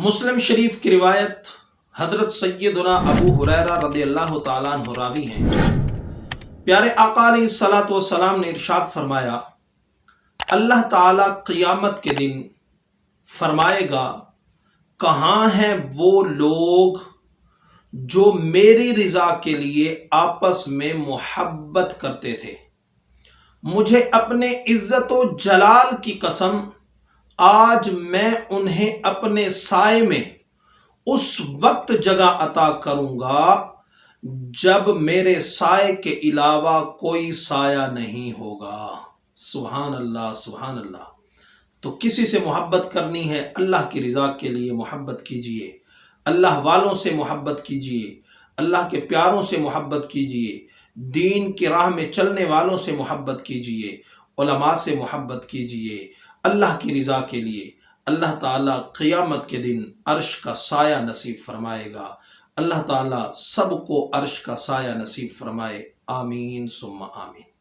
مسلم شریف کی روایت حضرت سیدنا ابو ہریرہ رضی اللہ تعالیٰ عنہ راوی ہیں۔ پیارے آقا علیہ الصلوۃ والسلام نے ارشاد فرمایا، اللہ تعالیٰ قیامت کے دن فرمائے گا، کہاں ہیں وہ لوگ جو میری رضا کے لیے آپس میں محبت کرتے تھے؟ مجھے اپنے عزت و جلال کی قسم، آج میں انہیں اپنے سائے میں اس وقت جگہ عطا کروں گا جب میرے سائے کے علاوہ کوئی سایہ نہیں ہوگا۔ سبحان اللہ، سبحان اللہ۔ تو کسی سے محبت کرنی ہے، اللہ کی رضا کے لیے محبت کیجئے، اللہ والوں سے محبت کیجئے، اللہ کے پیاروں سے محبت کیجئے، دین کی راہ میں چلنے والوں سے محبت کیجئے، علماء سے محبت کیجئے، اللہ کی رضا کے لیے۔ اللہ تعالیٰ قیامت کے دن عرش کا سایہ نصیب فرمائے گا۔ اللہ تعالیٰ سب کو عرش کا سایہ نصیب فرمائے، آمین ثم آمین۔